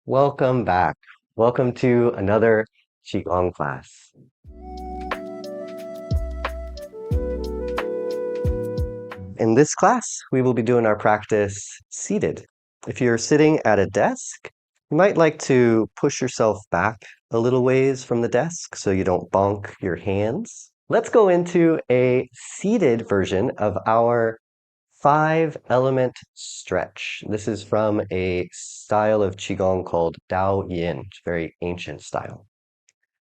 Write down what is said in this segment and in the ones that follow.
Welcome back. Welcome to another Qigong class. In this class, we will be doing our practice seated. If you're sitting at a desk, you might like to push yourself back a little ways from the desk so you don't bonk your hands. Let's go into a seated version of our 5-element stretch. This is from a style of Qigong called Dao Yin, very ancient style.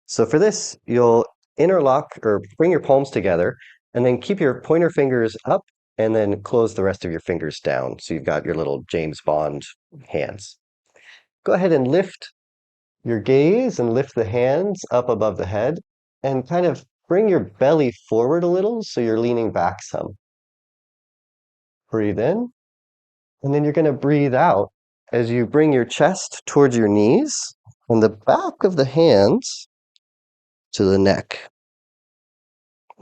So for this, you'll interlock or bring your palms together and then keep your pointer fingers up and then close the rest of your fingers down. So you've got your little James Bond hands. Go ahead and lift your gaze and lift the hands up above the head and kind of bring your belly forward a little so you're leaning back some. Breathe in, and then you're going to breathe out as you bring your chest towards your knees and the back of the hands to the neck.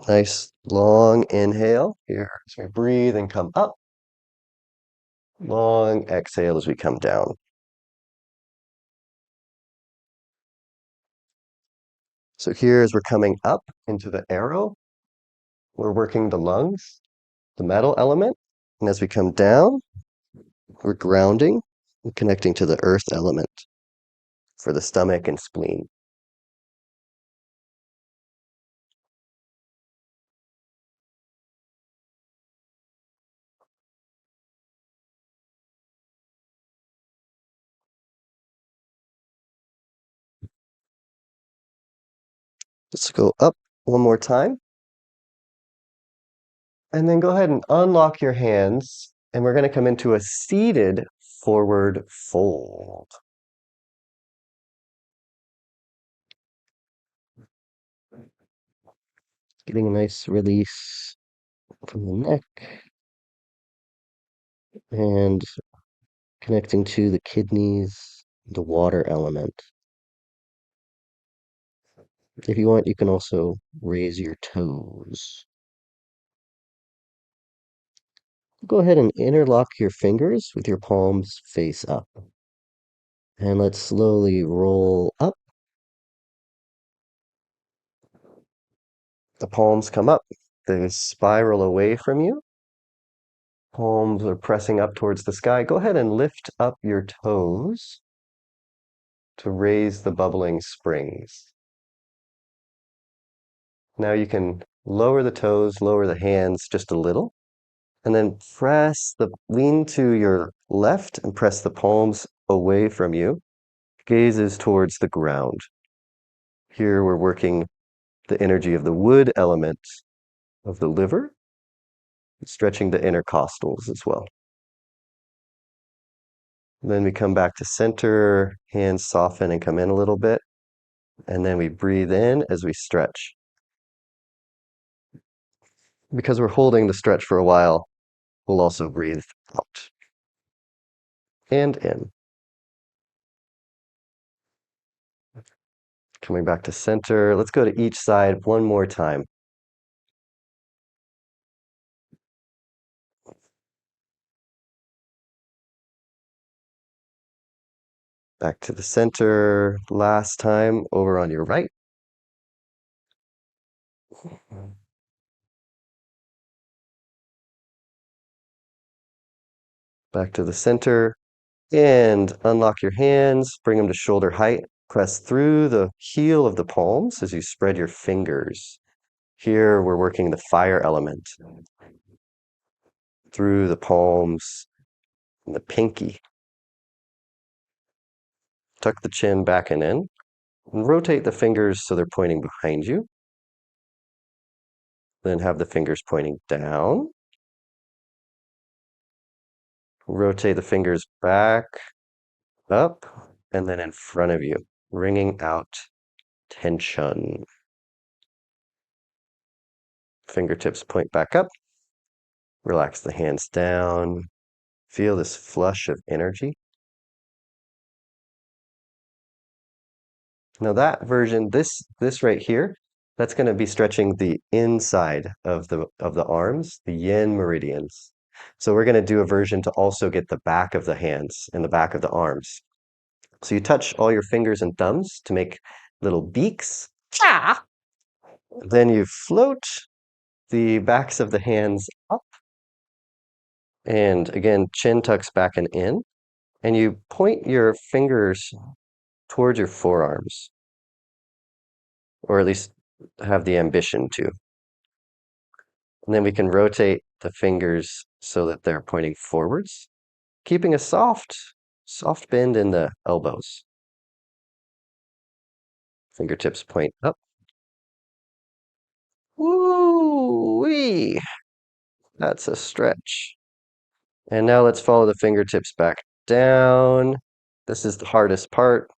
Nice long inhale here as we breathe and come up. Long exhale as we come down. So here as we're coming up into the arrow, we're working the lungs, the metal element. And as we come down, we're grounding and connecting to the earth element for the stomach and spleen. Let's go up one more time. And then go ahead and unlock your hands. And we're going to come into a seated forward fold. Getting a nice release from the neck and connecting to the kidneys, the water element. If you want, you can also raise your toes. Go ahead and interlock your fingers with your palms face up. And let's slowly roll up. The palms come up. They spiral away from you. Palms are pressing up towards the sky. Go ahead and lift up your toes to raise the bubbling springs. Now you can lower the toes, lower the hands just a little, and then lean to your left and press the palms away from you. Gaze is towards the ground. Here we're working the energy of the wood element of the liver, stretching the intercostals as well. And then we come back to center, hands soften and come in a little bit. And then we breathe in as we stretch. Because we're holding the stretch for a while, we'll also breathe out and in. Coming back to center. Let's go to each side one more time. Back to the center. Last time over on your right. Back to the center. And unlock your hands. Bring them to shoulder height. Press through the heel of the palms as you spread your fingers. Here we're working the fire element through the palms and the pinky. Tuck the chin back and in. And rotate the fingers so they're pointing behind you. Then have the fingers pointing down. Rotate the fingers back, up, and then in front of you, wringing out tension. Fingertips point back up. Relax the hands down. Feel this flush of energy. Now that version, this right here, that's going to be stretching the inside of the arms, the yin meridians. So we're going to do a version to also get the back of the hands and the back of the arms. So you touch all your fingers and thumbs to make little beaks. Then you float the backs of the hands up. And again, chin tucks back and in. And you point your fingers towards your forearms, or at least have the ambition to. And then we can rotate the fingers so that they're pointing forwards, keeping a soft bend in the elbows. Fingertips point up. Woo-wee! That's a stretch. And now let's follow the fingertips back down. This is the hardest part,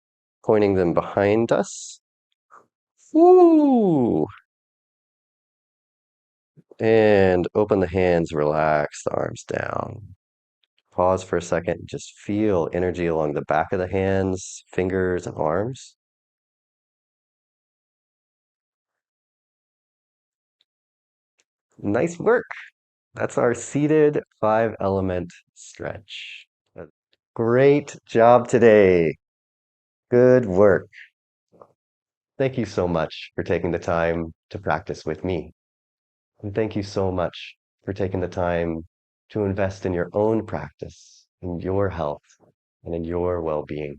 pointing them behind us. Woo! And open the hands, relax the arms down. Pause for a second, just feel energy along the back of the hands, fingers, and arms. Nice work. That's our seated 5-element stretch. Great job today. Good work. Thank you so much for taking the time to practice with me. And thank you so much for taking the time to invest in your own practice, in your health, and in your well-being.